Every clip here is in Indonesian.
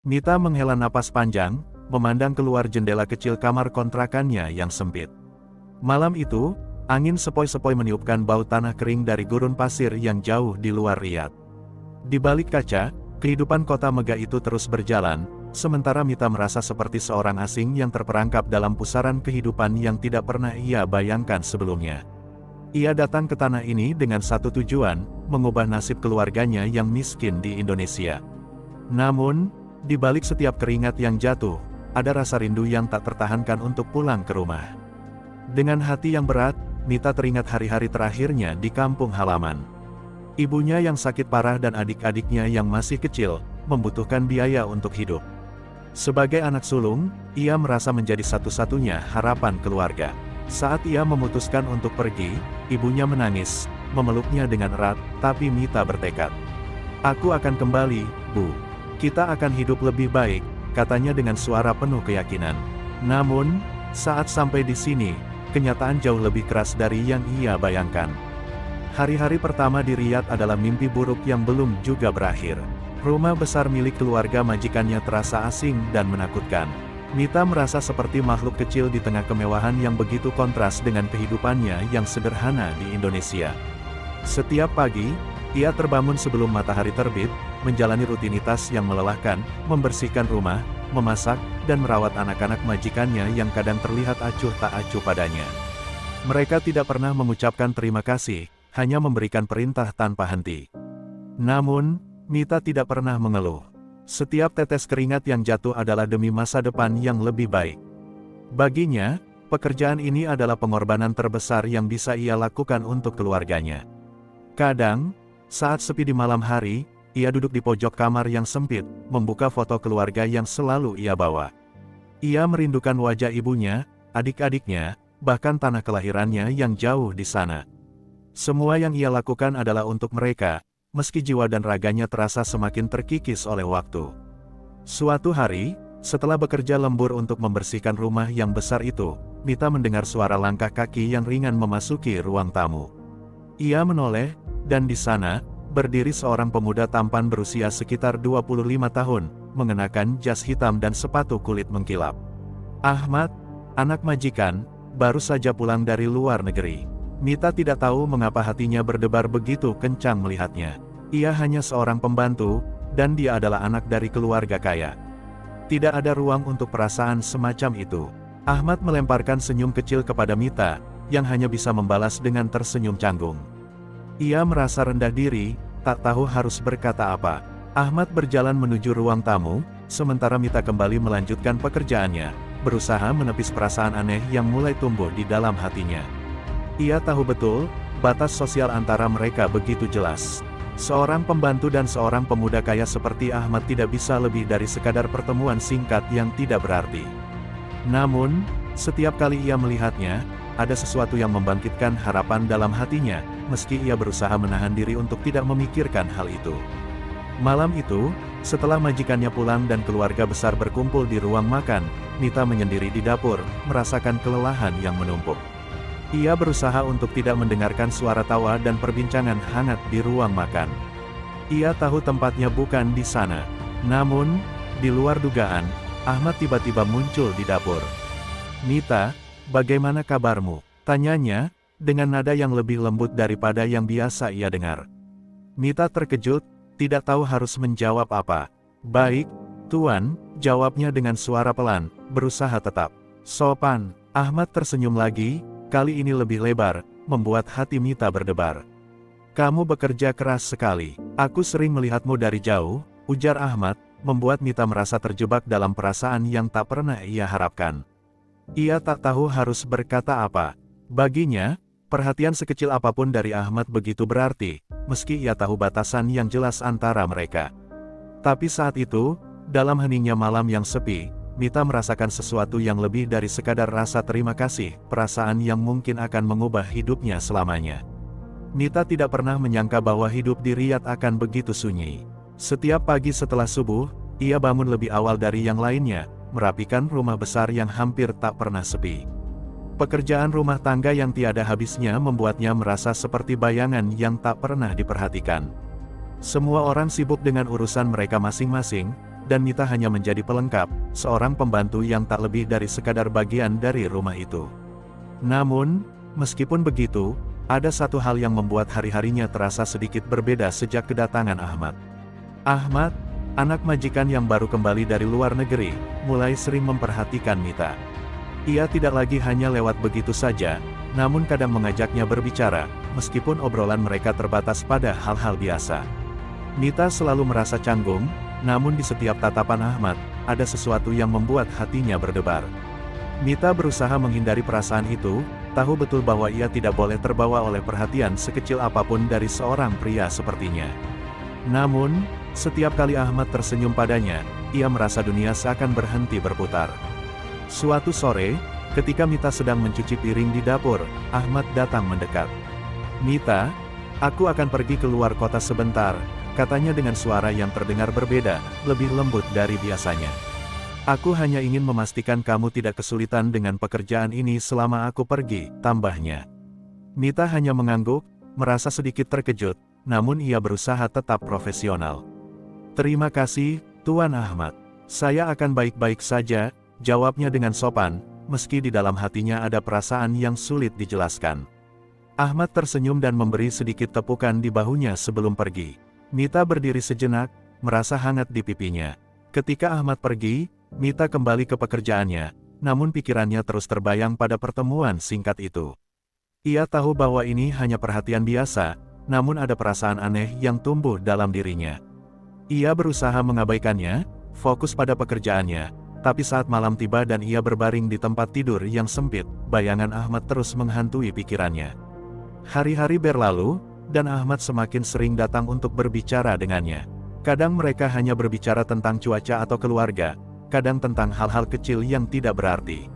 Mita menghela napas panjang, memandang keluar jendela kecil kamar kontrakannya yang sempit. Malam itu, angin sepoi-sepoi meniupkan bau tanah kering dari gurun pasir yang jauh di luar Riyadh. Di balik kaca, kehidupan kota megah itu terus berjalan, sementara Mita merasa seperti seorang asing yang terperangkap dalam pusaran kehidupan yang tidak pernah ia bayangkan sebelumnya. Ia datang ke tanah ini dengan satu tujuan, mengubah nasib keluarganya yang miskin di Indonesia. Namun, di balik setiap keringat yang jatuh, ada rasa rindu yang tak tertahankan untuk pulang ke rumah. Dengan hati yang berat, Mita teringat hari-hari terakhirnya di kampung halaman. Ibunya yang sakit parah dan adik-adiknya yang masih kecil, membutuhkan biaya untuk hidup. Sebagai anak sulung, ia merasa menjadi satu-satunya harapan keluarga. Saat ia memutuskan untuk pergi, ibunya menangis, memeluknya dengan erat, tapi Mita bertekad. "Aku akan kembali, Bu. Kita akan hidup lebih baik," katanya dengan suara penuh keyakinan. Namun, saat sampai di sini, kenyataan jauh lebih keras dari yang ia bayangkan. Hari-hari pertama di Riyadh adalah mimpi buruk yang belum juga berakhir. Rumah besar milik keluarga majikannya terasa asing dan menakutkan. Mita merasa seperti makhluk kecil di tengah kemewahan yang begitu kontras dengan kehidupannya yang sederhana di Indonesia. Setiap pagi, ia terbangun sebelum matahari terbit, menjalani rutinitas yang melelahkan, membersihkan rumah, memasak, dan merawat anak-anak majikannya yang kadang terlihat acuh tak acuh padanya. Mereka tidak pernah mengucapkan terima kasih, hanya memberikan perintah tanpa henti. Namun, Mita tidak pernah mengeluh. Setiap tetes keringat yang jatuh adalah demi masa depan yang lebih baik. Baginya, pekerjaan ini adalah pengorbanan terbesar yang bisa ia lakukan untuk keluarganya. Kadang, saat sepi di malam hari, ia duduk di pojok kamar yang sempit, membuka foto keluarga yang selalu ia bawa. Ia merindukan wajah ibunya, adik-adiknya, bahkan tanah kelahirannya yang jauh di sana. Semua yang ia lakukan adalah untuk mereka, meski jiwa dan raganya terasa semakin terkikis oleh waktu. Suatu hari, setelah bekerja lembur untuk membersihkan rumah yang besar itu, Mita mendengar suara langkah kaki yang ringan memasuki ruang tamu. Ia menoleh, dan di sana, berdiri seorang pemuda tampan berusia sekitar 25 tahun, mengenakan jas hitam dan sepatu kulit mengkilap. Ahmad, anak majikan, baru saja pulang dari luar negeri. Mita tidak tahu mengapa hatinya berdebar begitu kencang melihatnya. Ia hanya seorang pembantu, dan dia adalah anak dari keluarga kaya. Tidak ada ruang untuk perasaan semacam itu. Ahmad melemparkan senyum kecil kepada Mita, yang hanya bisa membalas dengan tersenyum canggung. Ia merasa rendah diri, tak tahu harus berkata apa. Ahmad berjalan menuju ruang tamu, sementara Mita kembali melanjutkan pekerjaannya, berusaha menepis perasaan aneh yang mulai tumbuh di dalam hatinya. Ia tahu betul, batas sosial antara mereka begitu jelas. Seorang pembantu dan seorang pemuda kaya seperti Ahmad tidak bisa lebih dari sekadar pertemuan singkat yang tidak berarti. Namun, setiap kali ia melihatnya, ada sesuatu yang membangkitkan harapan dalam hatinya, meski ia berusaha menahan diri untuk tidak memikirkan hal itu. Malam itu, setelah majikannya pulang dan keluarga besar berkumpul di ruang makan, Mita menyendiri di dapur, merasakan kelelahan yang menumpuk. Ia berusaha untuk tidak mendengarkan suara tawa dan perbincangan hangat di ruang makan. Ia tahu tempatnya bukan di sana. Namun, di luar dugaan, Ahmad tiba-tiba muncul di dapur. "Mita, bagaimana kabarmu?" tanyanya, dengan nada yang lebih lembut daripada yang biasa ia dengar. Mita terkejut, tidak tahu harus menjawab apa. "Baik, Tuan," jawabnya dengan suara pelan, berusaha tetap sopan. Ahmad tersenyum lagi, kali ini lebih lebar, membuat hati Mita berdebar. "Kamu bekerja keras sekali. Aku sering melihatmu dari jauh," ujar Ahmad, membuat Mita merasa terjebak dalam perasaan yang tak pernah ia harapkan. Ia tak tahu harus berkata apa. Baginya, perhatian sekecil apapun dari Ahmad begitu berarti, meski ia tahu batasan yang jelas antara mereka. Tapi saat itu, dalam heningnya malam yang sepi, Mita merasakan sesuatu yang lebih dari sekadar rasa terima kasih, perasaan yang mungkin akan mengubah hidupnya selamanya. Mita tidak pernah menyangka bahwa hidup di Riyadh akan begitu sunyi. Setiap pagi setelah subuh, ia bangun lebih awal dari yang lainnya, merapikan rumah besar yang hampir tak pernah sepi. Pekerjaan rumah tangga yang tiada habisnya membuatnya merasa seperti bayangan yang tak pernah diperhatikan. Semua orang sibuk dengan urusan mereka masing-masing, dan Mita hanya menjadi pelengkap, seorang pembantu yang tak lebih dari sekadar bagian dari rumah itu. Namun, meskipun begitu, ada satu hal yang membuat hari-harinya terasa sedikit berbeda sejak kedatangan Ahmad. Ahmad, anak majikan yang baru kembali dari luar negeri, mulai sering memperhatikan Mita. Ia tidak lagi hanya lewat begitu saja, namun kadang mengajaknya berbicara, meskipun obrolan mereka terbatas pada hal-hal biasa. Mita selalu merasa canggung, namun di setiap tatapan Ahmad, ada sesuatu yang membuat hatinya berdebar. Mita berusaha menghindari perasaan itu, tahu betul bahwa ia tidak boleh terbawa oleh perhatian sekecil apapun dari seorang pria sepertinya. Namun, setiap kali Ahmad tersenyum padanya, ia merasa dunia seakan berhenti berputar. Suatu sore, ketika Mita sedang mencuci piring di dapur, Ahmad datang mendekat. "Mita, aku akan pergi keluar kota sebentar," katanya dengan suara yang terdengar berbeda, lebih lembut dari biasanya. "Aku hanya ingin memastikan kamu tidak kesulitan dengan pekerjaan ini selama aku pergi," tambahnya. Mita hanya mengangguk, merasa sedikit terkejut, namun ia berusaha tetap profesional. "Terima kasih, Tuan Ahmad. Saya akan baik-baik saja," jawabnya dengan sopan, meski di dalam hatinya ada perasaan yang sulit dijelaskan. Ahmad tersenyum dan memberi sedikit tepukan di bahunya sebelum pergi. Mita berdiri sejenak, merasa hangat di pipinya. Ketika Ahmad pergi, Mita kembali ke pekerjaannya, namun pikirannya terus terbayang pada pertemuan singkat itu. Ia tahu bahwa ini hanya perhatian biasa, namun ada perasaan aneh yang tumbuh dalam dirinya. Ia berusaha mengabaikannya, fokus pada pekerjaannya, tapi saat malam tiba dan ia berbaring di tempat tidur yang sempit, bayangan Ahmad terus menghantui pikirannya. Hari-hari berlalu, dan Ahmad semakin sering datang untuk berbicara dengannya. Kadang mereka hanya berbicara tentang cuaca atau keluarga, kadang tentang hal-hal kecil yang tidak berarti.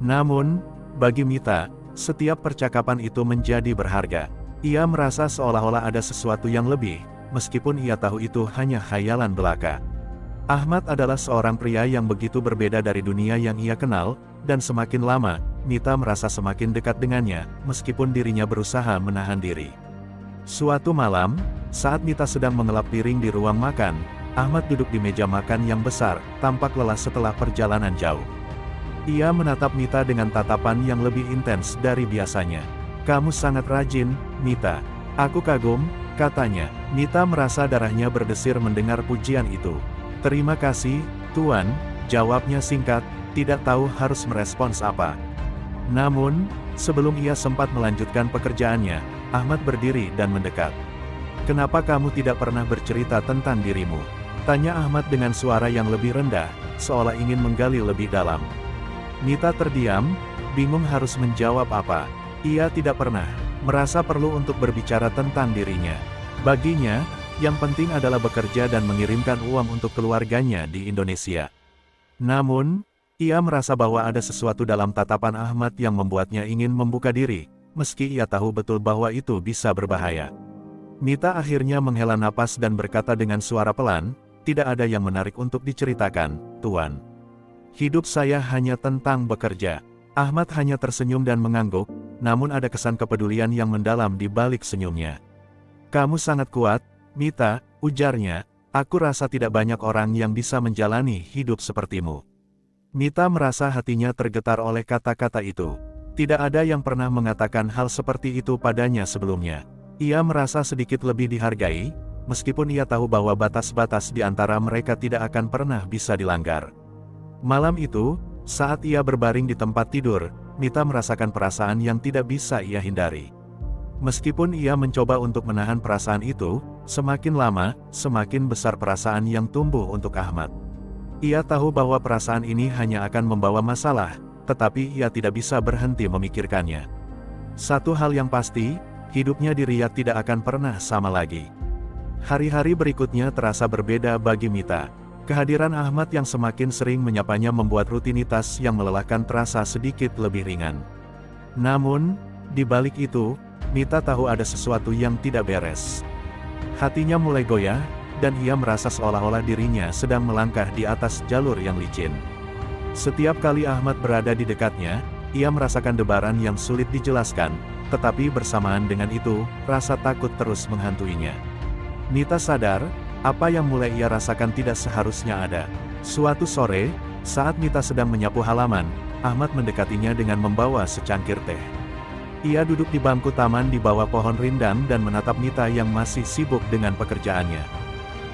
Namun, bagi Mita, setiap percakapan itu menjadi berharga. Ia merasa seolah-olah ada sesuatu yang lebih, meskipun ia tahu itu hanya khayalan belaka. Ahmad adalah seorang pria yang begitu berbeda dari dunia yang ia kenal, dan semakin lama, Mita merasa semakin dekat dengannya, meskipun dirinya berusaha menahan diri. Suatu malam, saat Mita sedang mengelap piring di ruang makan, Ahmad duduk di meja makan yang besar, tampak lelah setelah perjalanan jauh. Ia menatap Mita dengan tatapan yang lebih intens dari biasanya. "Kamu sangat rajin, Mita. Aku kagum," katanya. Mita merasa darahnya berdesir mendengar pujian itu. "Terima kasih, Tuan," jawabnya singkat, tidak tahu harus merespons apa. Namun, sebelum ia sempat melanjutkan pekerjaannya, Ahmad berdiri dan mendekat. "Kenapa kamu tidak pernah bercerita tentang dirimu?" tanya Ahmad dengan suara yang lebih rendah, seolah ingin menggali lebih dalam. Mita terdiam, bingung harus menjawab apa. Ia tidak pernah merasa perlu untuk berbicara tentang dirinya. Baginya, yang penting adalah bekerja dan mengirimkan uang untuk keluarganya di Indonesia. Namun, ia merasa bahwa ada sesuatu dalam tatapan Ahmad yang membuatnya ingin membuka diri, meski ia tahu betul bahwa itu bisa berbahaya. Mita akhirnya menghela napas dan berkata dengan suara pelan, "Tidak ada yang menarik untuk diceritakan, Tuan. Hidup saya hanya tentang bekerja." Ahmad hanya tersenyum dan mengangguk, namun ada kesan kepedulian yang mendalam di balik senyumnya. "Kamu sangat kuat, Mita," ujarnya, "aku rasa tidak banyak orang yang bisa menjalani hidup sepertimu." Mita merasa hatinya tergetar oleh kata-kata itu. Tidak ada yang pernah mengatakan hal seperti itu padanya sebelumnya. Ia merasa sedikit lebih dihargai, meskipun ia tahu bahwa batas-batas di antara mereka tidak akan pernah bisa dilanggar. Malam itu, saat ia berbaring di tempat tidur, Mita merasakan perasaan yang tidak bisa ia hindari. Meskipun ia mencoba untuk menahan perasaan itu, semakin lama, semakin besar perasaan yang tumbuh untuk Ahmad. Ia tahu bahwa perasaan ini hanya akan membawa masalah, tetapi ia tidak bisa berhenti memikirkannya. Satu hal yang pasti, hidupnya di Riyadh tidak akan pernah sama lagi. Hari-hari berikutnya terasa berbeda bagi Mita. Kehadiran Ahmad yang semakin sering menyapanya membuat rutinitas yang melelahkan terasa sedikit lebih ringan. Namun, di balik itu, Mita tahu ada sesuatu yang tidak beres. Hatinya mulai goyah, dan ia merasa seolah-olah dirinya sedang melangkah di atas jalur yang licin. Setiap kali Ahmad berada di dekatnya, ia merasakan debaran yang sulit dijelaskan, tetapi bersamaan dengan itu, rasa takut terus menghantuinya. Mita sadar, Apa yang mulai ia rasakan tidak seharusnya ada. Suatu sore, saat Mita sedang menyapu halaman, Ahmad mendekatinya dengan membawa secangkir teh. Ia duduk di bangku taman di bawah pohon rindang dan menatap Mita yang masih sibuk dengan pekerjaannya.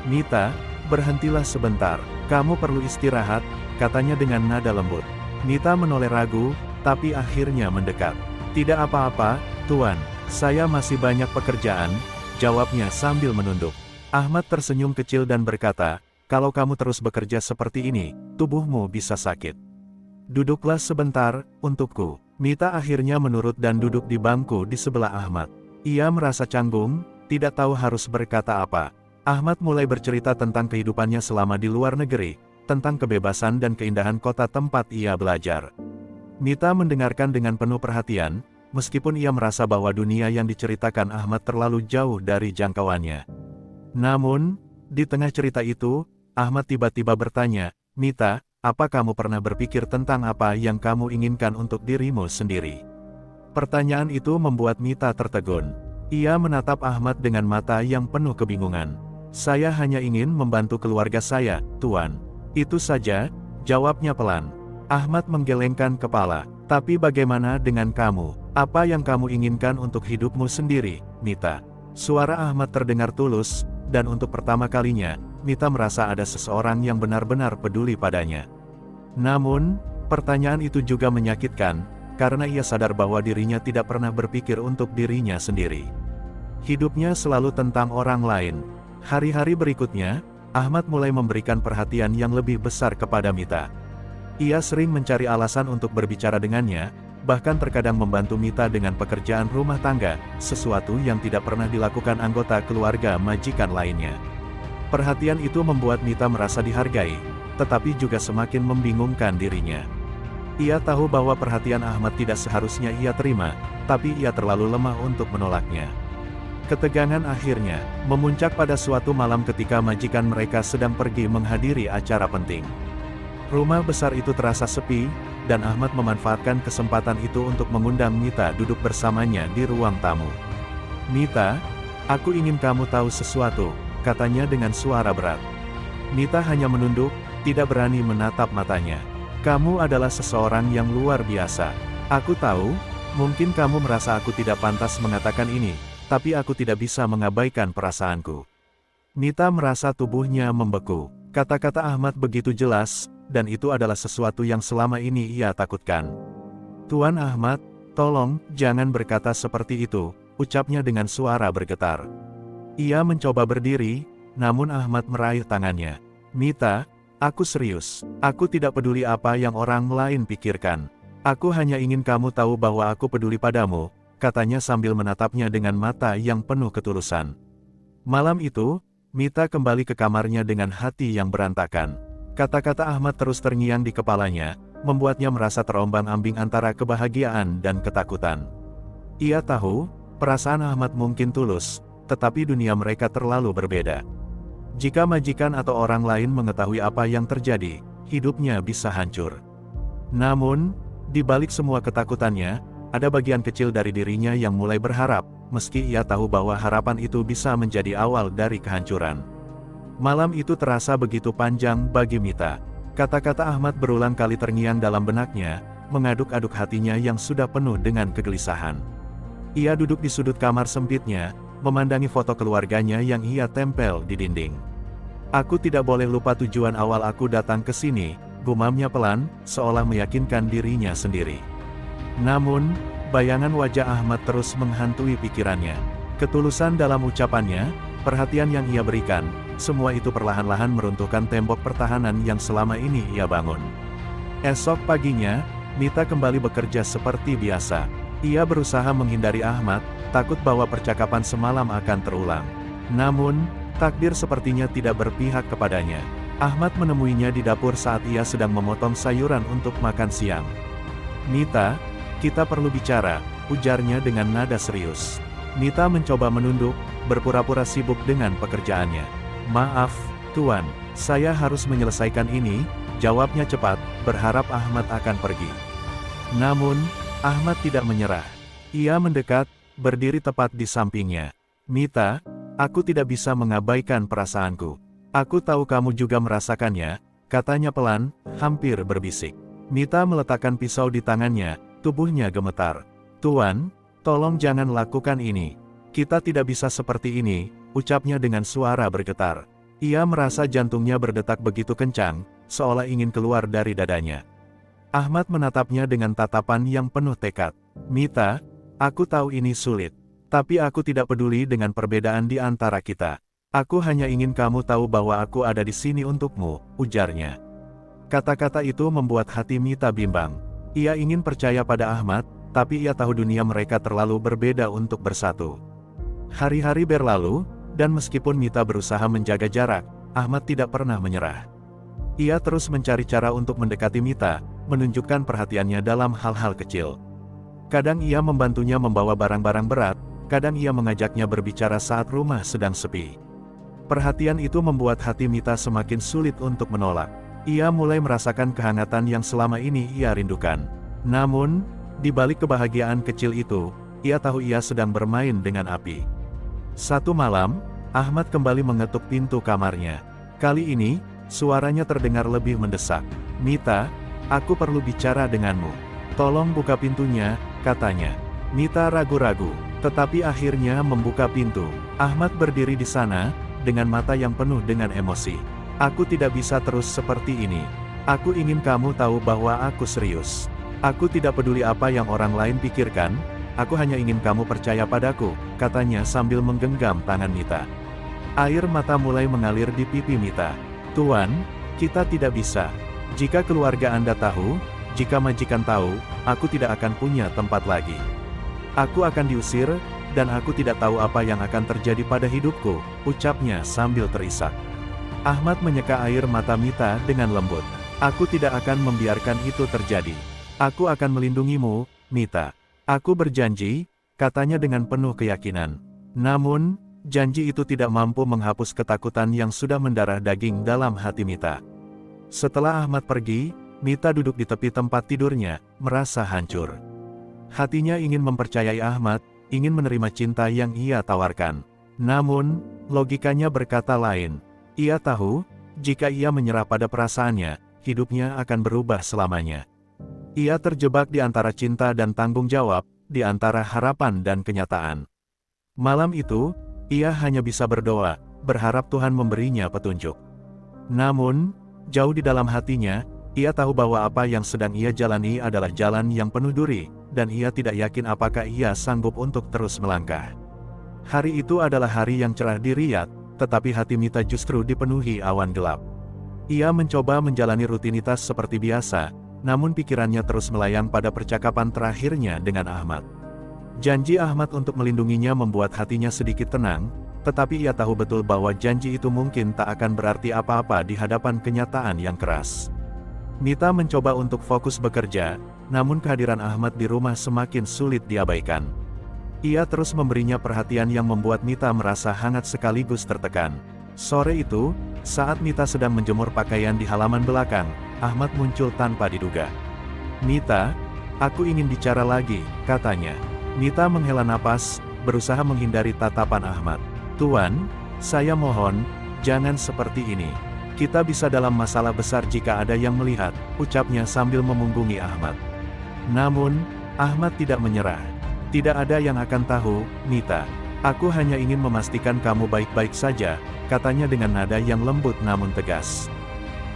"Mita, berhentilah sebentar, kamu perlu istirahat," katanya dengan nada lembut. Mita menoleh ragu, tapi akhirnya mendekat. "Tidak apa-apa, Tuan, saya masih banyak pekerjaan," jawabnya sambil menunduk. Ahmad tersenyum kecil dan berkata, "Kalau kamu terus bekerja seperti ini, tubuhmu bisa sakit. Duduklah sebentar, untukku." Mita akhirnya menurut dan duduk di bangku di sebelah Ahmad. Ia merasa canggung, tidak tahu harus berkata apa. Ahmad mulai bercerita tentang kehidupannya selama di luar negeri, tentang kebebasan dan keindahan kota tempat ia belajar. Mita mendengarkan dengan penuh perhatian, meskipun ia merasa bahwa dunia yang diceritakan Ahmad terlalu jauh dari jangkauannya. Namun, di tengah cerita itu, Ahmad tiba-tiba bertanya, "Mita, apa kamu pernah berpikir tentang apa yang kamu inginkan untuk dirimu sendiri?" Pertanyaan itu membuat Mita tertegun. Ia menatap Ahmad dengan mata yang penuh kebingungan. "Saya hanya ingin membantu keluarga saya, Tuan. Itu saja," jawabnya pelan. Ahmad menggelengkan kepala. "Tapi bagaimana dengan kamu? Apa yang kamu inginkan untuk hidupmu sendiri, Mita?" Suara Ahmad terdengar tulus, dan untuk pertama kalinya, Mita merasa ada seseorang yang benar-benar peduli padanya. Namun, pertanyaan itu juga menyakitkan, karena ia sadar bahwa dirinya tidak pernah berpikir untuk dirinya sendiri. Hidupnya selalu tentang orang lain. Hari-hari berikutnya, Ahmad mulai memberikan perhatian yang lebih besar kepada Mita. Ia sering mencari alasan untuk berbicara dengannya, bahkan terkadang membantu Mita dengan pekerjaan rumah tangga, sesuatu yang tidak pernah dilakukan anggota keluarga majikan lainnya. Perhatian itu membuat Mita merasa dihargai, tetapi juga semakin membingungkan dirinya. Ia tahu bahwa perhatian Ahmad tidak seharusnya ia terima, tapi ia terlalu lemah untuk menolaknya. Ketegangan akhirnya memuncak pada suatu malam ketika majikan mereka sedang pergi menghadiri acara penting. Rumah besar itu terasa sepi, dan Ahmad memanfaatkan kesempatan itu untuk mengundang Mita duduk bersamanya di ruang tamu. "Mita, aku ingin kamu tahu sesuatu," katanya dengan suara berat. Mita hanya menunduk, tidak berani menatap matanya. "Kamu adalah seseorang yang luar biasa. Aku tahu, mungkin kamu merasa aku tidak pantas mengatakan ini, tapi aku tidak bisa mengabaikan perasaanku." Mita merasa tubuhnya membeku. Kata-kata Ahmad begitu jelas, dan itu adalah sesuatu yang selama ini ia takutkan. "Tuan Ahmad, tolong, jangan berkata seperti itu," ucapnya dengan suara bergetar. Ia mencoba berdiri, namun Ahmad meraih tangannya. "Mita, aku serius. Aku tidak peduli apa yang orang lain pikirkan. Aku hanya ingin kamu tahu bahwa aku peduli padamu," katanya sambil menatapnya dengan mata yang penuh ketulusan. Malam itu, Mita kembali ke kamarnya dengan hati yang berantakan. Kata-kata Ahmad terus terngiang di kepalanya, membuatnya merasa terombang-ambing antara kebahagiaan dan ketakutan. Ia tahu, perasaan Ahmad mungkin tulus, tetapi dunia mereka terlalu berbeda. Jika majikan atau orang lain mengetahui apa yang terjadi, hidupnya bisa hancur. Namun, di balik semua ketakutannya, ada bagian kecil dari dirinya yang mulai berharap, meski ia tahu bahwa harapan itu bisa menjadi awal dari kehancuran. Malam itu terasa begitu panjang bagi Mita. Kata-kata Ahmad berulang kali terngiang dalam benaknya, mengaduk-aduk hatinya yang sudah penuh dengan kegelisahan. Ia duduk di sudut kamar sempitnya, memandangi foto keluarganya yang ia tempel di dinding. "Aku tidak boleh lupa tujuan awal aku datang ke sini," gumamnya pelan, seolah meyakinkan dirinya sendiri. Namun, bayangan wajah Ahmad terus menghantui pikirannya. Ketulusan dalam ucapannya, perhatian yang ia berikan, semua itu perlahan-lahan meruntuhkan tembok pertahanan yang selama ini ia bangun. Esok paginya, Mita kembali bekerja seperti biasa. Ia berusaha menghindari Ahmad, takut bahwa percakapan semalam akan terulang. Namun, takdir sepertinya tidak berpihak kepadanya. Ahmad menemuinya di dapur saat ia sedang memotong sayuran untuk makan siang. "Mita, kita perlu bicara," ujarnya dengan nada serius. Mita mencoba menunduk, berpura-pura sibuk dengan pekerjaannya. "Maaf, Tuan, saya harus menyelesaikan ini," jawabnya cepat, berharap Ahmad akan pergi. Namun, Ahmad tidak menyerah. Ia mendekat, berdiri tepat di sampingnya. "Mita, Aku tidak bisa mengabaikan perasaanku. Aku tahu kamu juga merasakannya, katanya pelan, hampir berbisik. Mita meletakkan pisau di tangannya, tubuhnya gemetar. Tuan, tolong jangan lakukan ini. Kita tidak bisa seperti ini, ucapnya dengan suara bergetar. Ia merasa jantungnya berdetak begitu kencang, seolah ingin keluar dari dadanya. Ahmad menatapnya dengan tatapan yang penuh tekad. Mita, aku tahu ini sulit. Tapi aku tidak peduli dengan perbedaan di antara kita. Aku hanya ingin kamu tahu bahwa aku ada di sini untukmu, ujarnya. Kata-kata itu membuat hati Mita bimbang. Ia ingin percaya pada Ahmad, tapi ia tahu dunia mereka terlalu berbeda untuk bersatu. Hari-hari berlalu, dan meskipun Mita berusaha menjaga jarak, Ahmad tidak pernah menyerah. Ia terus mencari cara untuk mendekati Mita, menunjukkan perhatiannya dalam hal-hal kecil. Kadang ia membantunya membawa barang-barang berat, kadang ia mengajaknya berbicara saat rumah sedang sepi. Perhatian itu membuat hati Mita semakin sulit untuk menolak. Ia mulai merasakan kehangatan yang selama ini ia rindukan. Namun, di balik kebahagiaan kecil itu, ia tahu ia sedang bermain dengan api. Satu malam, Ahmad kembali mengetuk pintu kamarnya. Kali ini, suaranya terdengar lebih mendesak. Mita, aku perlu bicara denganmu. Tolong buka pintunya, katanya. Mita ragu-ragu, tetapi akhirnya membuka pintu. Ahmad berdiri di sana, dengan mata yang penuh dengan emosi. Aku tidak bisa terus seperti ini. Aku ingin kamu tahu bahwa aku serius. Aku tidak peduli apa yang orang lain pikirkan, aku hanya ingin kamu percaya padaku, katanya sambil menggenggam tangan Mita. Air mata mulai mengalir di pipi Mita. Tuan, kita tidak bisa. Jika keluarga Anda tahu, jika majikan tahu, aku tidak akan punya tempat lagi. Aku akan diusir, dan aku tidak tahu apa yang akan terjadi pada hidupku, ucapnya sambil terisak. Ahmad menyeka air mata Mita dengan lembut. Aku tidak akan membiarkan itu terjadi. Aku akan melindungimu, Mita. Aku berjanji, katanya dengan penuh keyakinan. Namun, janji itu tidak mampu menghapus ketakutan yang sudah mendarah daging dalam hati Mita. Setelah Ahmad pergi, Mita duduk di tepi tempat tidurnya, merasa hancur. Hatinya ingin mempercayai Ahmad, ingin menerima cinta yang ia tawarkan. Namun, logikanya berkata lain. Ia tahu, jika ia menyerah pada perasaannya, hidupnya akan berubah selamanya. Ia terjebak di antara cinta dan tanggung jawab, di antara harapan dan kenyataan. Malam itu, ia hanya bisa berdoa, berharap Tuhan memberinya petunjuk. Namun, jauh di dalam hatinya, ia tahu bahwa apa yang sedang ia jalani adalah jalan yang penuh duri, dan ia tidak yakin apakah ia sanggup untuk terus melangkah. Hari itu adalah hari yang cerah di Riyadh, tetapi hati Mita justru dipenuhi awan gelap. Ia mencoba menjalani rutinitas seperti biasa, namun pikirannya terus melayang pada percakapan terakhirnya dengan Ahmad. Janji Ahmad untuk melindunginya membuat hatinya sedikit tenang, tetapi ia tahu betul bahwa janji itu mungkin tak akan berarti apa-apa di hadapan kenyataan yang keras. Mita mencoba untuk fokus bekerja, namun kehadiran Ahmad di rumah semakin sulit diabaikan. Ia terus memberinya perhatian yang membuat Mita merasa hangat sekaligus tertekan. Sore itu, saat Mita sedang menjemur pakaian di halaman belakang, Ahmad muncul tanpa diduga. Mita, aku ingin bicara lagi, katanya. Mita menghela napas, berusaha menghindari tatapan Ahmad. Tuan, saya mohon, jangan seperti ini. Kita bisa dalam masalah besar jika ada yang melihat, ucapnya sambil memunggungi Ahmad. Namun, Ahmad tidak menyerah. Tidak ada yang akan tahu, Mita. Aku hanya ingin memastikan kamu baik-baik saja, katanya dengan nada yang lembut namun tegas.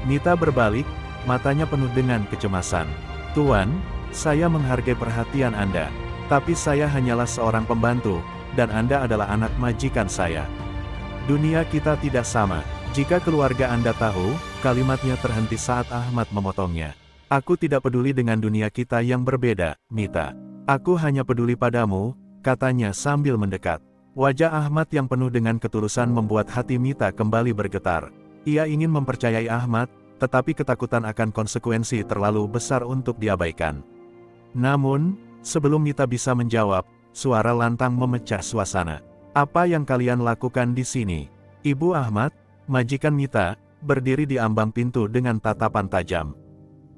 Mita berbalik, matanya penuh dengan kecemasan. Tuan, saya menghargai perhatian Anda, tapi saya hanyalah seorang pembantu, dan Anda adalah anak majikan saya. Dunia kita tidak sama. Jika keluarga Anda tahu, kalimatnya terhenti saat Ahmad memotongnya. Aku tidak peduli dengan dunia kita yang berbeda, Mita. Aku hanya peduli padamu, katanya sambil mendekat. Wajah Ahmad yang penuh dengan ketulusan membuat hati Mita kembali bergetar. Ia ingin mempercayai Ahmad, tetapi ketakutan akan konsekuensi terlalu besar untuk diabaikan. Namun, sebelum Mita bisa menjawab, suara lantang memecah suasana. Apa yang kalian lakukan di sini? Ibu Ahmad, majikan Mita, berdiri di ambang pintu dengan tatapan tajam.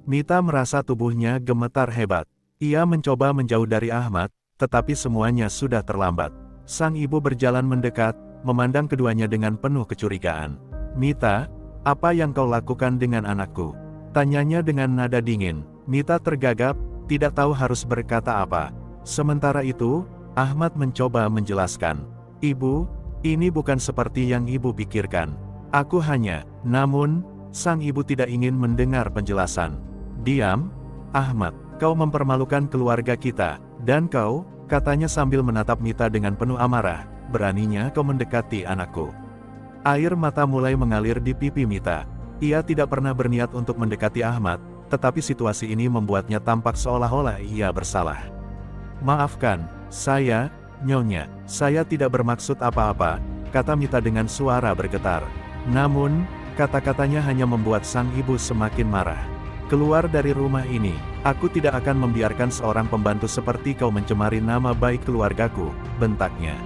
Mita merasa tubuhnya gemetar hebat. Ia mencoba menjauh dari Ahmad, tetapi semuanya sudah terlambat. Sang ibu berjalan mendekat, memandang keduanya dengan penuh kecurigaan. "Mita, apa yang kau lakukan dengan anakku?" tanyanya dengan nada dingin. Mita tergagap, tidak tahu harus berkata apa. Sementara itu, Ahmad mencoba menjelaskan. "Ibu, ini bukan seperti yang ibu pikirkan. Aku hanya..." Namun, sang ibu tidak ingin mendengar penjelasan. "Diam, Ahmad, kau mempermalukan keluarga kita, dan kau," katanya sambil menatap Mita dengan penuh amarah, "beraninya kau mendekati anakku." Air mata mulai mengalir di pipi Mita. Ia tidak pernah berniat untuk mendekati Ahmad, tetapi situasi ini membuatnya tampak seolah-olah ia bersalah. "Maafkan, saya, Nyonya, saya tidak bermaksud apa-apa," kata Mita dengan suara bergetar. Namun, kata-katanya hanya membuat sang ibu semakin marah. "Keluar dari rumah ini, aku tidak akan membiarkan seorang pembantu seperti kau mencemari nama baik keluargaku," bentaknya.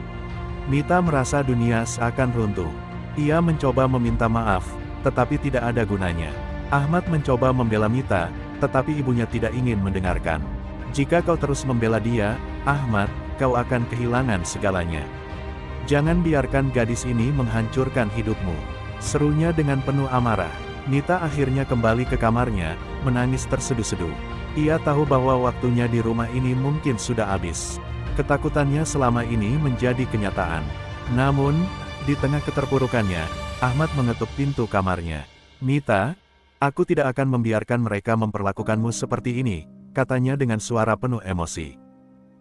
Mita merasa dunia seakan runtuh. Ia mencoba meminta maaf, tetapi tidak ada gunanya. Ahmad mencoba membela Mita, tetapi ibunya tidak ingin mendengarkan. "Jika kau terus membela dia, Ahmad, kau akan kehilangan segalanya. Jangan biarkan gadis ini menghancurkan hidupmu," serunya dengan penuh amarah. Mita akhirnya kembali ke kamarnya, menangis terseduh-seduh. Ia tahu bahwa waktunya di rumah ini mungkin sudah habis. Ketakutannya selama ini menjadi kenyataan. Namun, di tengah keterpurukannya, Ahmad mengetuk pintu kamarnya. "Mita, aku tidak akan membiarkan mereka memperlakukanmu seperti ini," katanya dengan suara penuh emosi.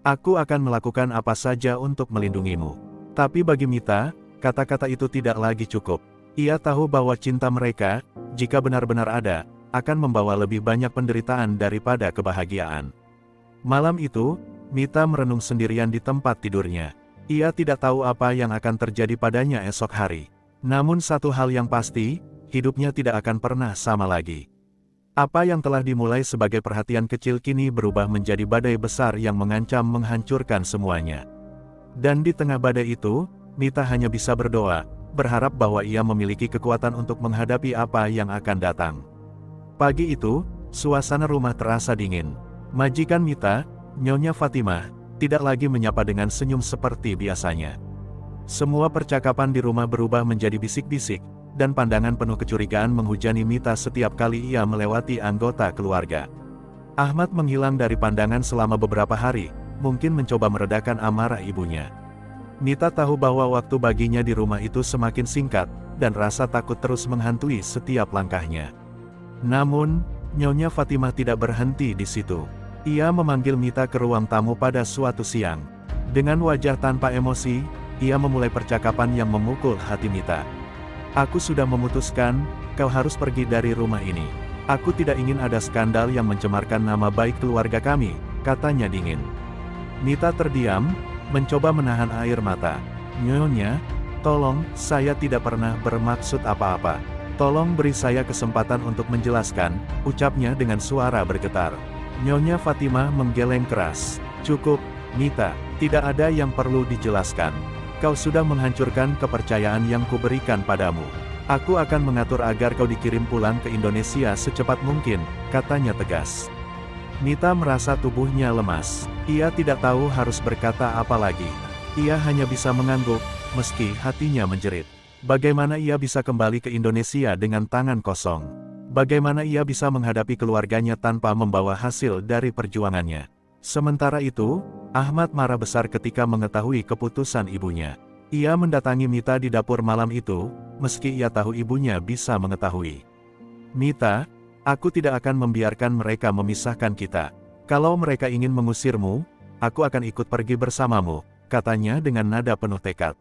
"Aku akan melakukan apa saja untuk melindungimu." Tapi bagi Mita, kata-kata itu tidak lagi cukup. Ia tahu bahwa cinta mereka, jika benar-benar ada, akan membawa lebih banyak penderitaan daripada kebahagiaan. Malam itu, Mita merenung sendirian di tempat tidurnya. Ia tidak tahu apa yang akan terjadi padanya esok hari. Namun satu hal yang pasti, hidupnya tidak akan pernah sama lagi. Apa yang telah dimulai sebagai perhatian kecil kini berubah menjadi badai besar yang mengancam menghancurkan semuanya. Dan di tengah badai itu, Mita hanya bisa berdoa, berharap bahwa ia memiliki kekuatan untuk menghadapi apa yang akan datang. Pagi itu, suasana rumah terasa dingin. Majikan Mita, Nyonya Fatimah, tidak lagi menyapa dengan senyum seperti biasanya. Semua percakapan di rumah berubah menjadi bisik-bisik, dan pandangan penuh kecurigaan menghujani Mita setiap kali ia melewati anggota keluarga. Ahmad menghilang dari pandangan selama beberapa hari, mungkin mencoba meredakan amarah ibunya. Mita tahu bahwa waktu baginya di rumah itu semakin singkat, dan rasa takut terus menghantui setiap langkahnya. Namun, Nyonya Fatimah tidak berhenti di situ. Ia memanggil Mita ke ruang tamu pada suatu siang. Dengan wajah tanpa emosi, ia memulai percakapan yang memukul hati Mita. "Aku sudah memutuskan, kau harus pergi dari rumah ini. Aku tidak ingin ada skandal yang mencemarkan nama baik keluarga kami," katanya dingin. Mita terdiam, mencoba menahan air mata. "Nyonya, tolong, saya tidak pernah bermaksud apa-apa. Tolong beri saya kesempatan untuk menjelaskan," ucapnya dengan suara bergetar. Nyonya Fatimah menggeleng keras. "Cukup, Mita, tidak ada yang perlu dijelaskan. Kau sudah menghancurkan kepercayaan yang kuberikan padamu. Aku akan mengatur agar kau dikirim pulang ke Indonesia secepat mungkin," katanya tegas. Mita merasa tubuhnya lemas. Ia tidak tahu harus berkata apa lagi. Ia hanya bisa mengangguk, meski hatinya menjerit. Bagaimana ia bisa kembali ke Indonesia dengan tangan kosong? Bagaimana ia bisa menghadapi keluarganya tanpa membawa hasil dari perjuangannya? Sementara itu, Ahmad marah besar ketika mengetahui keputusan ibunya. Ia mendatangi Mita di dapur malam itu, meski ia tahu ibunya bisa mengetahui. "Mita, aku tidak akan membiarkan mereka memisahkan kita. Kalau mereka ingin mengusirmu, aku akan ikut pergi bersamamu," katanya dengan nada penuh tekad.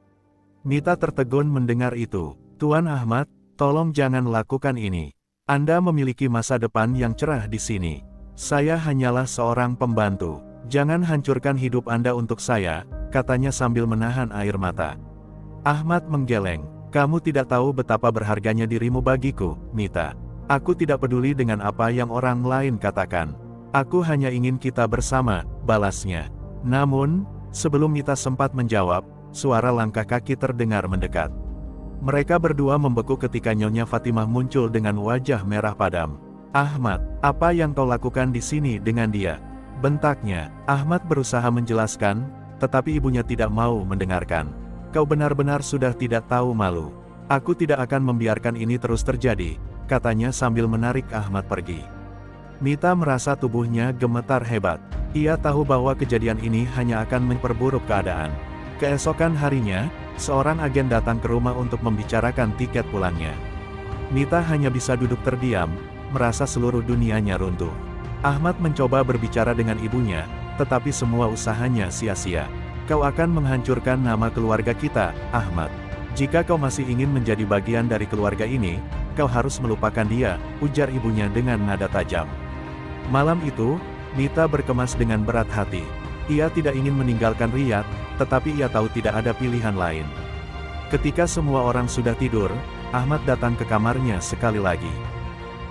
Mita tertegun mendengar itu. "Tuan Ahmad, tolong jangan lakukan ini. Anda memiliki masa depan yang cerah di sini. Saya hanyalah seorang pembantu. Jangan hancurkan hidup Anda untuk saya," katanya sambil menahan air mata. Ahmad menggeleng. "Kamu tidak tahu betapa berharganya dirimu bagiku, Mita. Aku tidak peduli dengan apa yang orang lain katakan. Aku hanya ingin kita bersama," balasnya. Namun, sebelum Mita sempat menjawab, suara langkah kaki terdengar mendekat. Mereka berdua membeku ketika Nyonya Fatimah muncul dengan wajah merah padam. "Ahmad, apa yang kau lakukan di sini dengan dia?" bentaknya. Ahmad berusaha menjelaskan, tetapi ibunya tidak mau mendengarkan. Kau benar-benar sudah tidak tahu malu. Aku tidak akan membiarkan ini terus terjadi, katanya sambil menarik Ahmad pergi. Mita merasa tubuhnya gemetar hebat. Ia tahu bahwa kejadian ini hanya akan memperburuk keadaan. Keesokan harinya, seorang agen datang ke rumah untuk membicarakan tiket pulangnya. Mita hanya bisa duduk terdiam, merasa seluruh dunianya runtuh. Ahmad mencoba berbicara dengan ibunya, tetapi semua usahanya sia-sia. Kau akan menghancurkan nama keluarga kita, Ahmad. Jika kau masih ingin menjadi bagian dari keluarga ini, kau harus melupakan dia, ujar ibunya dengan nada tajam. Malam itu, Mita berkemas dengan berat hati. Ia tidak ingin meninggalkan Riyadh, tetapi ia tahu tidak ada pilihan lain. Ketika semua orang sudah tidur, Ahmad datang ke kamarnya sekali lagi.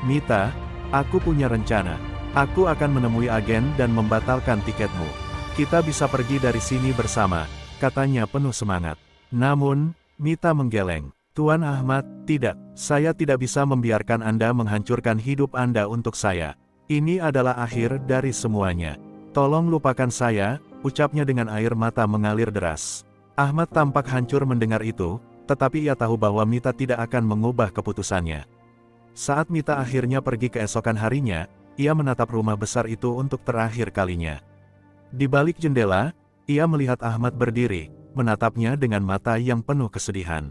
Mita, aku punya rencana. Aku akan menemui agen dan membatalkan tiketmu. Kita bisa pergi dari sini bersama, katanya penuh semangat. Namun, Mita menggeleng. Tuan Ahmad, tidak. Saya tidak bisa membiarkan Anda menghancurkan hidup Anda untuk saya. Ini adalah akhir dari semuanya. Tolong lupakan saya, ucapnya dengan air mata mengalir deras. Ahmad tampak hancur mendengar itu, tetapi ia tahu bahwa Mita tidak akan mengubah keputusannya. Saat Mita akhirnya pergi keesokan harinya, ia menatap rumah besar itu untuk terakhir kalinya. Di balik jendela, ia melihat Ahmad berdiri, menatapnya dengan mata yang penuh kesedihan.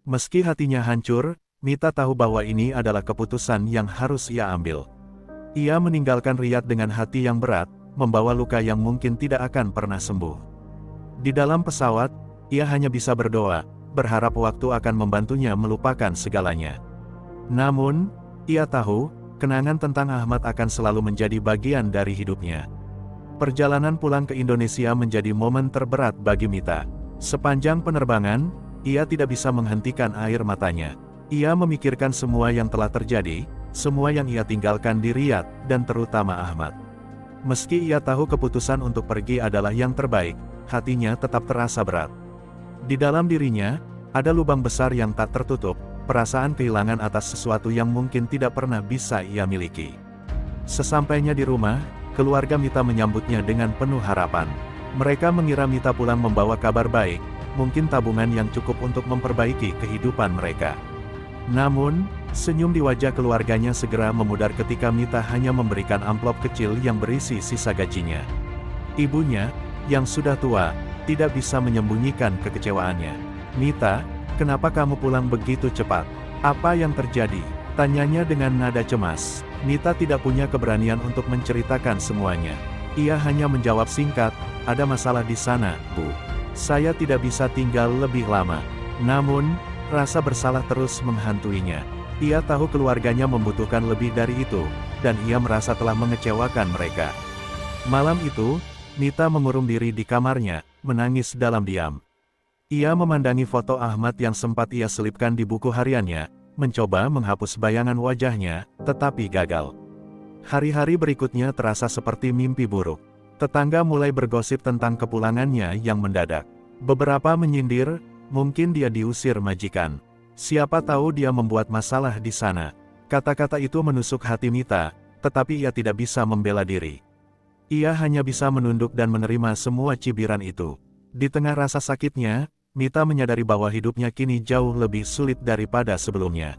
Meski hatinya hancur, Mita tahu bahwa ini adalah keputusan yang harus ia ambil. Ia meninggalkan Riyadh dengan hati yang berat, membawa luka yang mungkin tidak akan pernah sembuh. Di dalam pesawat, ia hanya bisa berdoa, berharap waktu akan membantunya melupakan segalanya. Namun, ia tahu, kenangan tentang Ahmad akan selalu menjadi bagian dari hidupnya. Perjalanan pulang ke Indonesia menjadi momen terberat bagi Mita. Sepanjang penerbangan, ia tidak bisa menghentikan air matanya. Ia memikirkan semua yang telah terjadi, semua yang ia tinggalkan di Riyadh, dan terutama Ahmad. Meski ia tahu keputusan untuk pergi adalah yang terbaik, hatinya tetap terasa berat. Di dalam dirinya, ada lubang besar yang tak tertutup, perasaan kehilangan atas sesuatu yang mungkin tidak pernah bisa ia miliki. Sesampainya di rumah, keluarga Mita menyambutnya dengan penuh harapan. Mereka mengira Mita pulang membawa kabar baik, mungkin tabungan yang cukup untuk memperbaiki kehidupan mereka. Namun, senyum di wajah keluarganya segera memudar ketika Mita hanya memberikan amplop kecil yang berisi sisa gajinya. Ibunya, yang sudah tua, tidak bisa menyembunyikan kekecewaannya. Mita, kenapa kamu pulang begitu cepat? Apa yang terjadi? Tanyanya dengan nada cemas. Mita tidak punya keberanian untuk menceritakan semuanya. Ia hanya menjawab singkat, ada masalah di sana, Bu. Saya tidak bisa tinggal lebih lama. Namun, rasa bersalah terus menghantuinya. Ia tahu keluarganya membutuhkan lebih dari itu, dan ia merasa telah mengecewakan mereka. Malam itu, Mita mengurung diri di kamarnya, menangis dalam diam. Ia memandangi foto Ahmad yang sempat ia selipkan di buku hariannya, mencoba menghapus bayangan wajahnya, tetapi gagal. Hari-hari berikutnya terasa seperti mimpi buruk. Tetangga mulai bergosip tentang kepulangannya yang mendadak. Beberapa menyindir, mungkin dia diusir majikan. Siapa tahu dia membuat masalah di sana. Kata-kata itu menusuk hati Mita, tetapi ia tidak bisa membela diri. Ia hanya bisa menunduk dan menerima semua cibiran itu. Di tengah rasa sakitnya, Mita menyadari bahwa hidupnya kini jauh lebih sulit daripada sebelumnya.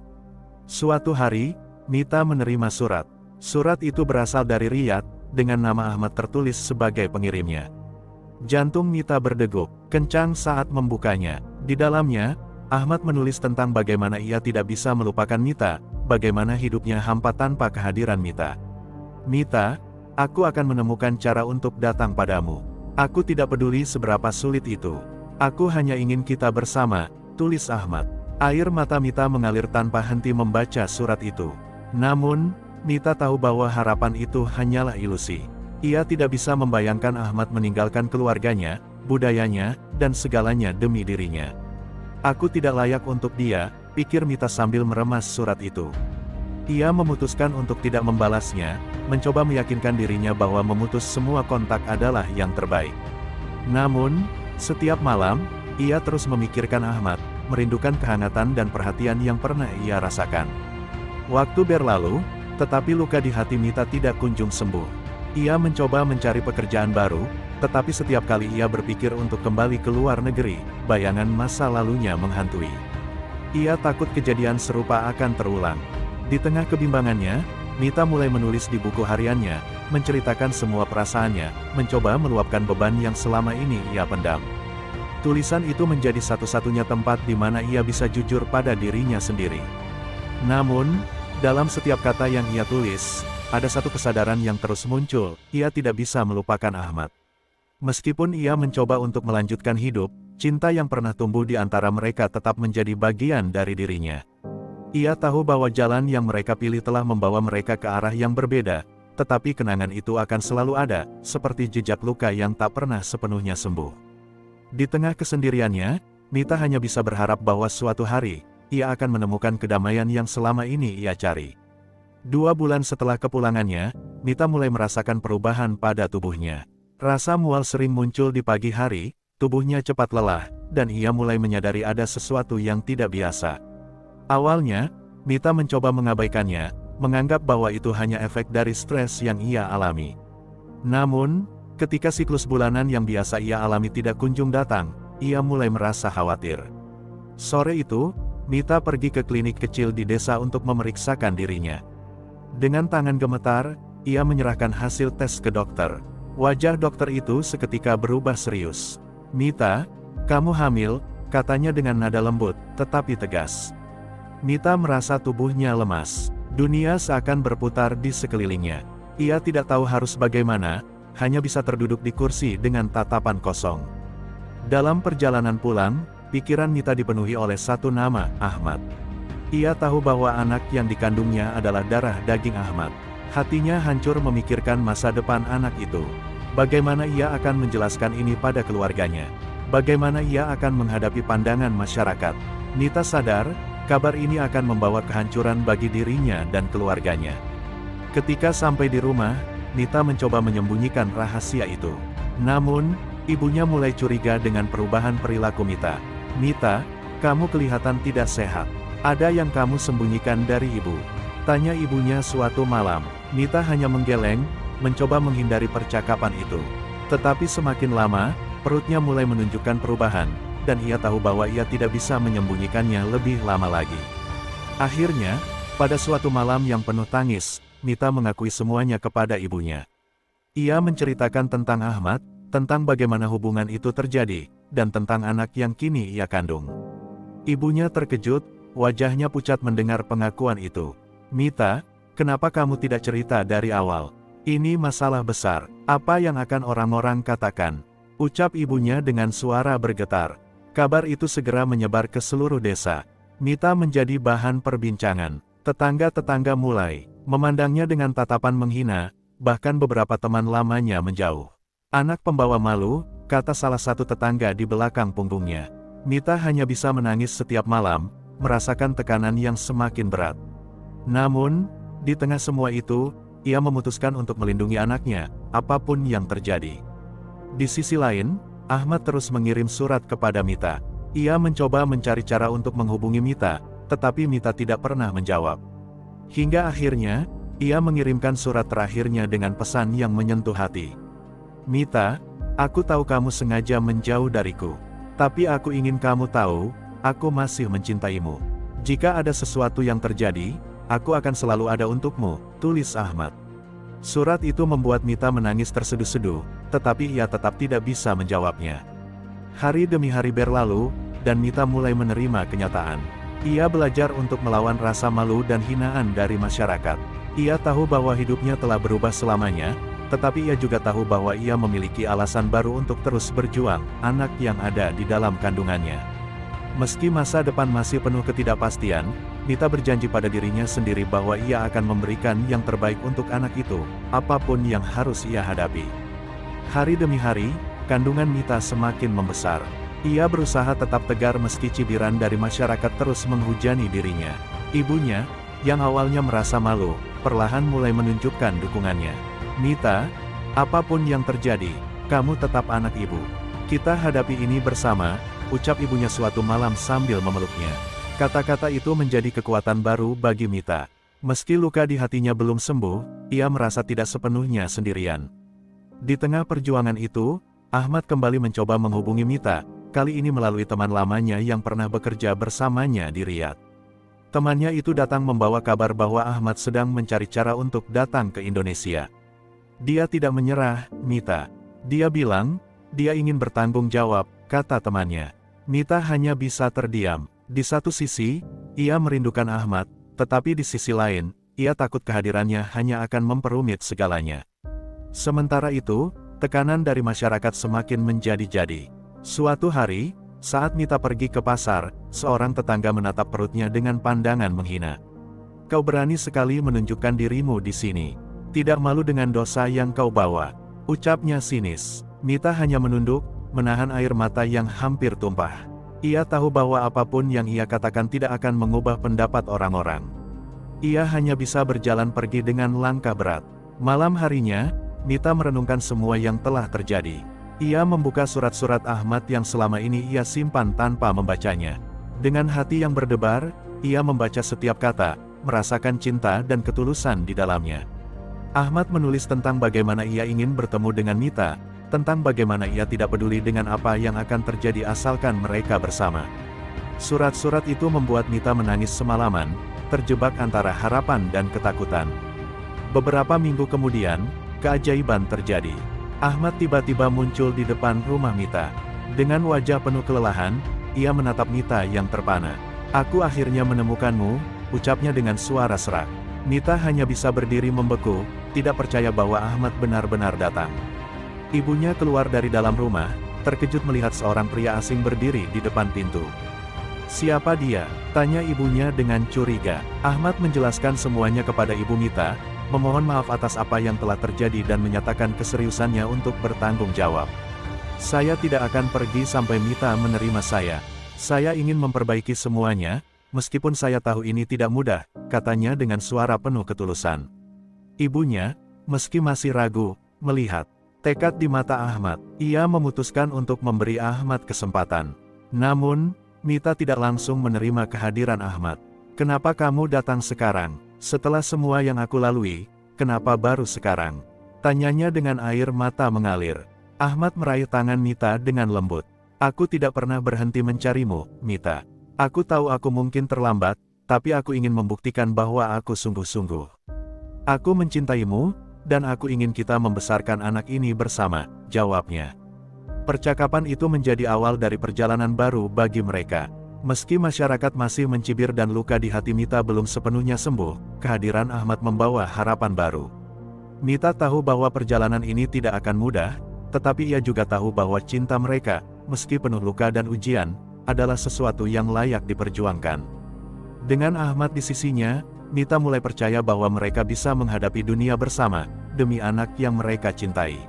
Suatu hari, Mita menerima surat. Surat itu berasal dari Riyadh, dengan nama Ahmad tertulis sebagai pengirimnya. Jantung Mita berdegup kencang saat membukanya. Di dalamnya, Ahmad menulis tentang bagaimana ia tidak bisa melupakan Mita, bagaimana hidupnya hampa tanpa kehadiran Mita. Mita, aku akan menemukan cara untuk datang padamu. Aku tidak peduli seberapa sulit itu. Aku hanya ingin kita bersama, tulis Ahmad. Air mata Mita mengalir tanpa henti membaca surat itu. Namun, Mita tahu bahwa harapan itu hanyalah ilusi. Ia tidak bisa membayangkan Ahmad meninggalkan keluarganya, budayanya, dan segalanya demi dirinya. Aku tidak layak untuk dia, pikir Mita sambil meremas surat itu. Ia memutuskan untuk tidak membalasnya, mencoba meyakinkan dirinya bahwa memutus semua kontak adalah yang terbaik. Namun, setiap malam, ia terus memikirkan Ahmad, merindukan kehangatan dan perhatian yang pernah ia rasakan. Waktu berlalu, tetapi luka di hati Mita tidak kunjung sembuh. Ia mencoba mencari pekerjaan baru, tetapi setiap kali ia berpikir untuk kembali ke luar negeri, bayangan masa lalunya menghantui. Ia takut kejadian serupa akan terulang. Di tengah kebimbangannya, Mita mulai menulis di buku hariannya, menceritakan semua perasaannya, mencoba meluapkan beban yang selama ini ia pendam. Tulisan itu menjadi satu-satunya tempat di mana ia bisa jujur pada dirinya sendiri. Namun, dalam setiap kata yang ia tulis, ada satu kesadaran yang terus muncul, ia tidak bisa melupakan Ahmad. Meskipun ia mencoba untuk melanjutkan hidup, cinta yang pernah tumbuh di antara mereka tetap menjadi bagian dari dirinya. Ia tahu bahwa jalan yang mereka pilih telah membawa mereka ke arah yang berbeda, tetapi kenangan itu akan selalu ada, seperti jejak luka yang tak pernah sepenuhnya sembuh. Di tengah kesendiriannya, Mita hanya bisa berharap bahwa suatu hari, ia akan menemukan kedamaian yang selama ini ia cari. 2 bulan setelah kepulangannya, Mita mulai merasakan perubahan pada tubuhnya. Rasa mual sering muncul di pagi hari, tubuhnya cepat lelah, dan ia mulai menyadari ada sesuatu yang tidak biasa. Awalnya, Mita mencoba mengabaikannya, menganggap bahwa itu hanya efek dari stres yang ia alami. Namun, ketika siklus bulanan yang biasa ia alami tidak kunjung datang, ia mulai merasa khawatir. Sore itu, Mita pergi ke klinik kecil di desa untuk memeriksakan dirinya. Dengan tangan gemetar, ia menyerahkan hasil tes ke dokter. Wajah dokter itu seketika berubah serius. "Mita, kamu hamil," katanya dengan nada lembut, tetapi tegas. Mita merasa tubuhnya lemas. Dunia seakan berputar di sekelilingnya. Ia tidak tahu harus bagaimana, hanya bisa terduduk di kursi dengan tatapan kosong. Dalam perjalanan pulang, pikiran Mita dipenuhi oleh satu nama, Ahmad. Ia tahu bahwa anak yang dikandungnya adalah darah daging Ahmad. Hatinya hancur memikirkan masa depan anak itu. Bagaimana ia akan menjelaskan ini pada keluarganya? Bagaimana ia akan menghadapi pandangan masyarakat? Mita sadar, kabar ini akan membawa kehancuran bagi dirinya dan keluarganya. Ketika sampai di rumah, Mita mencoba menyembunyikan rahasia itu. Namun, ibunya mulai curiga dengan perubahan perilaku Mita. "Mita, kamu kelihatan tidak sehat. Ada yang kamu sembunyikan dari ibu?" tanya ibunya suatu malam. Mita hanya menggeleng, mencoba menghindari percakapan itu. Tetapi semakin lama, perutnya mulai menunjukkan perubahan, dan ia tahu bahwa ia tidak bisa menyembunyikannya lebih lama lagi. Akhirnya, pada suatu malam yang penuh tangis, Mita mengakui semuanya kepada ibunya. Ia menceritakan tentang Ahmad, tentang bagaimana hubungan itu terjadi, dan tentang anak yang kini ia kandung. Ibunya terkejut, wajahnya pucat mendengar pengakuan itu. "Mita, kenapa kamu tidak cerita dari awal? Ini masalah besar. Apa yang akan orang-orang katakan?" ucap ibunya dengan suara bergetar. Kabar itu segera menyebar ke seluruh desa. Mita menjadi bahan perbincangan. Tetangga-tetangga mulai memandangnya dengan tatapan menghina, bahkan beberapa teman lamanya menjauh. "Anak pembawa malu," kata salah satu tetangga di belakang punggungnya. Mita hanya bisa menangis setiap malam, merasakan tekanan yang semakin berat. Namun, di tengah semua itu, ia memutuskan untuk melindungi anaknya, apapun yang terjadi. Di sisi lain, Ahmad terus mengirim surat kepada Mita. Ia mencoba mencari cara untuk menghubungi Mita, tetapi Mita tidak pernah menjawab. Hingga akhirnya, ia mengirimkan surat terakhirnya dengan pesan yang menyentuh hati. "Mita, aku tahu kamu sengaja menjauh dariku. Tapi aku ingin kamu tahu, aku masih mencintaimu. Jika ada sesuatu yang terjadi, aku akan selalu ada untukmu," tulis Ahmad. Surat itu membuat Mita menangis terseduh-seduh, tetapi ia tetap tidak bisa menjawabnya. Hari demi hari berlalu, dan Mita mulai menerima kenyataan. Ia belajar untuk melawan rasa malu dan hinaan dari masyarakat. Ia tahu bahwa hidupnya telah berubah selamanya, tetapi ia juga tahu bahwa ia memiliki alasan baru untuk terus berjuang, anak yang ada di dalam kandungannya. Meski masa depan masih penuh ketidakpastian, Mita berjanji pada dirinya sendiri bahwa ia akan memberikan yang terbaik untuk anak itu, apapun yang harus ia hadapi. Hari demi hari, kandungan Mita semakin membesar. Ia berusaha tetap tegar meski cibiran dari masyarakat terus menghujani dirinya. Ibunya, yang awalnya merasa malu, perlahan mulai menunjukkan dukungannya. "Mita, apapun yang terjadi, kamu tetap anak ibu. Kita hadapi ini bersama," ucap ibunya suatu malam sambil memeluknya. Kata-kata itu menjadi kekuatan baru bagi Mita. Meski luka di hatinya belum sembuh, ia merasa tidak sepenuhnya sendirian. Di tengah perjuangan itu, Ahmad kembali mencoba menghubungi Mita, kali ini melalui teman lamanya yang pernah bekerja bersamanya di Riyadh. Temannya itu datang membawa kabar bahwa Ahmad sedang mencari cara untuk datang ke Indonesia. Dia tidak menyerah, Mita. Dia bilang, dia ingin bertanggung jawab, kata temannya. Mita hanya bisa terdiam. Di satu sisi, ia merindukan Ahmad, tetapi di sisi lain, ia takut kehadirannya hanya akan memperumit segalanya. Sementara itu, tekanan dari masyarakat semakin menjadi-jadi. Suatu hari, saat Mita pergi ke pasar, seorang tetangga menatap perutnya dengan pandangan menghina. Kau berani sekali menunjukkan dirimu di sini. Tidak malu dengan dosa yang kau bawa, ucapnya sinis. Mita hanya menunduk, menahan air mata yang hampir tumpah. Ia tahu bahwa apapun yang ia katakan tidak akan mengubah pendapat orang-orang. Ia hanya bisa berjalan pergi dengan langkah berat. Malam harinya, Mita merenungkan semua yang telah terjadi. Ia membuka surat-surat Ahmad yang selama ini ia simpan tanpa membacanya. Dengan hati yang berdebar, ia membaca setiap kata, merasakan cinta dan ketulusan di dalamnya. Ahmad menulis tentang bagaimana ia ingin bertemu dengan Mita, tentang bagaimana ia tidak peduli dengan apa yang akan terjadi asalkan mereka bersama. Surat-surat itu membuat Mita menangis semalaman, terjebak antara harapan dan ketakutan. Beberapa minggu kemudian, keajaiban terjadi. Ahmad tiba-tiba muncul di depan rumah Mita. Dengan wajah penuh kelelahan, ia menatap Mita yang terpana. Aku akhirnya menemukanmu, ucapnya dengan suara serak. Mita hanya bisa berdiri membeku, tidak percaya bahwa Ahmad benar-benar datang. Ibunya keluar dari dalam rumah, terkejut melihat seorang pria asing berdiri di depan pintu. Siapa dia? Tanya ibunya dengan curiga. Ahmad menjelaskan semuanya kepada ibu Mita, memohon maaf atas apa yang telah terjadi dan menyatakan keseriusannya untuk bertanggung jawab. Saya tidak akan pergi sampai Mita menerima saya. Saya ingin memperbaiki semuanya, meskipun saya tahu ini tidak mudah, katanya dengan suara penuh ketulusan. Ibunya, meski masih ragu, melihat tekad di mata Ahmad. Ia memutuskan untuk memberi Ahmad kesempatan. Namun, Mita tidak langsung menerima kehadiran Ahmad. Kenapa kamu datang sekarang? Setelah semua yang aku lalui, kenapa baru sekarang? Tanyanya dengan air mata mengalir. Ahmad meraih tangan Mita dengan lembut. Aku tidak pernah berhenti mencarimu, Mita. Aku tahu aku mungkin terlambat, tapi aku ingin membuktikan bahwa aku sungguh-sungguh. Aku mencintaimu, dan aku ingin kita membesarkan anak ini bersama, jawabnya. Percakapan itu menjadi awal dari perjalanan baru bagi mereka. Meski masyarakat masih mencibir dan luka di hati Mita belum sepenuhnya sembuh, kehadiran Ahmad membawa harapan baru. Mita tahu bahwa perjalanan ini tidak akan mudah, tetapi ia juga tahu bahwa cinta mereka, meski penuh luka dan ujian, adalah sesuatu yang layak diperjuangkan. Dengan Ahmad di sisinya, Mita mulai percaya bahwa mereka bisa menghadapi dunia bersama, demi anak yang mereka cintai.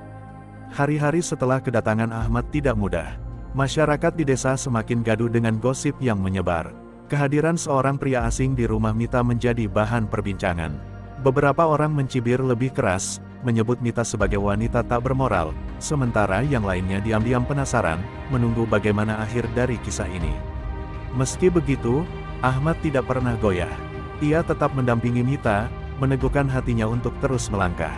Hari-hari setelah kedatangan Ahmad tidak mudah. Masyarakat di desa semakin gaduh dengan gosip yang menyebar. Kehadiran seorang pria asing di rumah Mita menjadi bahan perbincangan. Beberapa orang mencibir lebih keras, menyebut Mita sebagai wanita tak bermoral, sementara yang lainnya diam-diam penasaran, menunggu bagaimana akhir dari kisah ini. Meski begitu, Ahmad tidak pernah goyah. Ia tetap mendampingi Mita, meneguhkan hatinya untuk terus melangkah.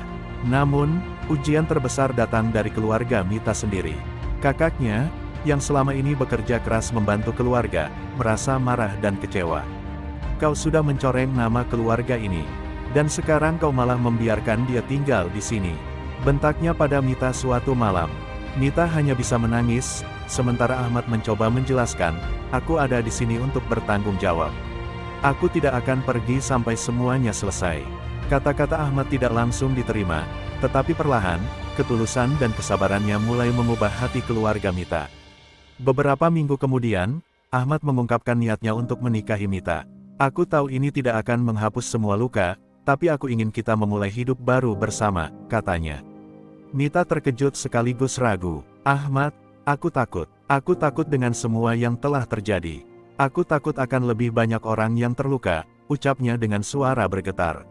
Namun, ujian terbesar datang dari keluarga Mita sendiri. Kakaknya, yang selama ini bekerja keras membantu keluarga, merasa marah dan kecewa. Kau sudah mencoreng nama keluarga ini, dan sekarang kau malah membiarkan dia tinggal di sini, bentaknya pada Mita suatu malam. Mita hanya bisa menangis, sementara Ahmad mencoba menjelaskan, aku ada di sini untuk bertanggung jawab. Aku tidak akan pergi sampai semuanya selesai. Kata-kata Ahmad tidak langsung diterima, tetapi perlahan, ketulusan dan kesabarannya mulai mengubah hati keluarga Mita. Beberapa minggu kemudian, Ahmad mengungkapkan niatnya untuk menikahi Mita. Aku tahu ini tidak akan menghapus semua luka, tapi aku ingin kita memulai hidup baru bersama, katanya. Mita terkejut sekaligus ragu. Ahmad, aku takut. Aku takut dengan semua yang telah terjadi. Aku takut akan lebih banyak orang yang terluka, ucapnya dengan suara bergetar.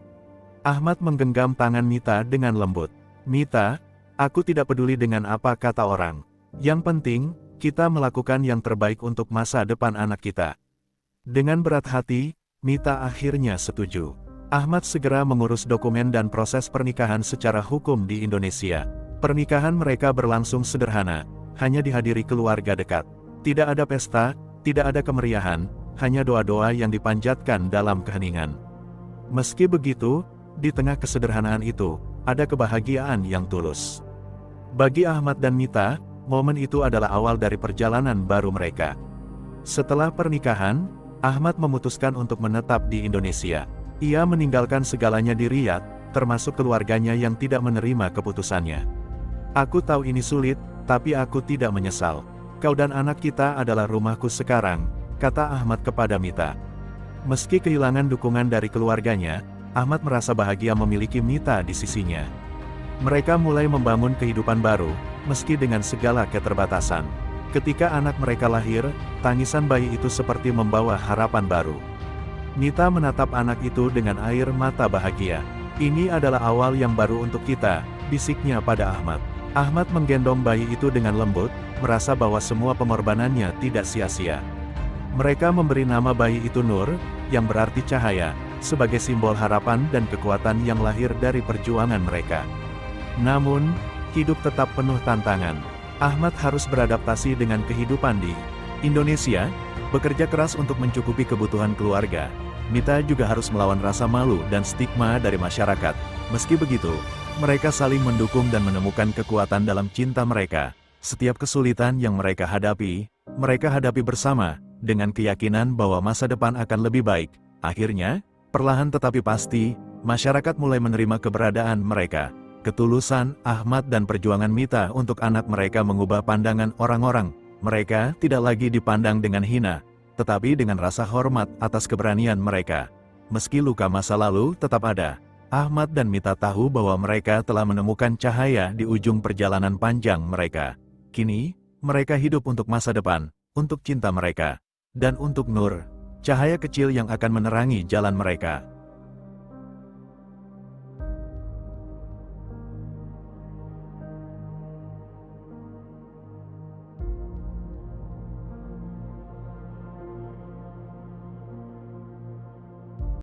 Ahmad menggenggam tangan Mita dengan lembut. Mita, aku tidak peduli dengan apa kata orang. Yang penting, kita melakukan yang terbaik untuk masa depan anak kita. Dengan berat hati, Mita akhirnya setuju. Ahmad segera mengurus dokumen dan proses pernikahan secara hukum di Indonesia. Pernikahan mereka berlangsung sederhana, hanya dihadiri keluarga dekat. Tidak ada pesta, tidak ada kemeriahan, hanya doa-doa yang dipanjatkan dalam keheningan. Meski begitu, di tengah kesederhanaan itu, ada kebahagiaan yang tulus. Bagi Ahmad dan Mita, momen itu adalah awal dari perjalanan baru mereka. Setelah pernikahan, Ahmad memutuskan untuk menetap di Indonesia. Ia meninggalkan segalanya di Riyadh, termasuk keluarganya yang tidak menerima keputusannya. Aku tahu ini sulit, tapi aku tidak menyesal. Kau dan anak kita adalah rumahku sekarang, kata Ahmad kepada Mita. Meski kehilangan dukungan dari keluarganya, Ahmad merasa bahagia memiliki Mita di sisinya. Mereka mulai membangun kehidupan baru, meski dengan segala keterbatasan. Ketika anak mereka lahir, tangisan bayi itu seperti membawa harapan baru. Mita menatap anak itu dengan air mata bahagia. Ini adalah awal yang baru untuk kita, bisiknya pada Ahmad. Ahmad menggendong bayi itu dengan lembut, merasa bahwa semua pengorbanannya tidak sia-sia. Mereka memberi nama bayi itu Nur, yang berarti cahaya, sebagai simbol harapan dan kekuatan yang lahir dari perjuangan mereka. Namun, hidup tetap penuh tantangan. Ahmad harus beradaptasi dengan kehidupan di Indonesia, bekerja keras untuk mencukupi kebutuhan keluarga. Mita juga harus melawan rasa malu dan stigma dari masyarakat. Meski begitu, mereka saling mendukung dan menemukan kekuatan dalam cinta mereka. Setiap kesulitan yang mereka hadapi bersama, dengan keyakinan bahwa masa depan akan lebih baik. Akhirnya, perlahan tetapi pasti, masyarakat mulai menerima keberadaan mereka. Ketulusan Ahmad dan perjuangan Mita untuk anak mereka mengubah pandangan orang-orang. Mereka tidak lagi dipandang dengan hina, tetapi dengan rasa hormat atas keberanian mereka. Meski luka masa lalu tetap ada, Ahmad dan Mita tahu bahwa mereka telah menemukan cahaya di ujung perjalanan panjang mereka. Kini, mereka hidup untuk masa depan, untuk cinta mereka, dan untuk Nur, cahaya kecil yang akan menerangi jalan mereka.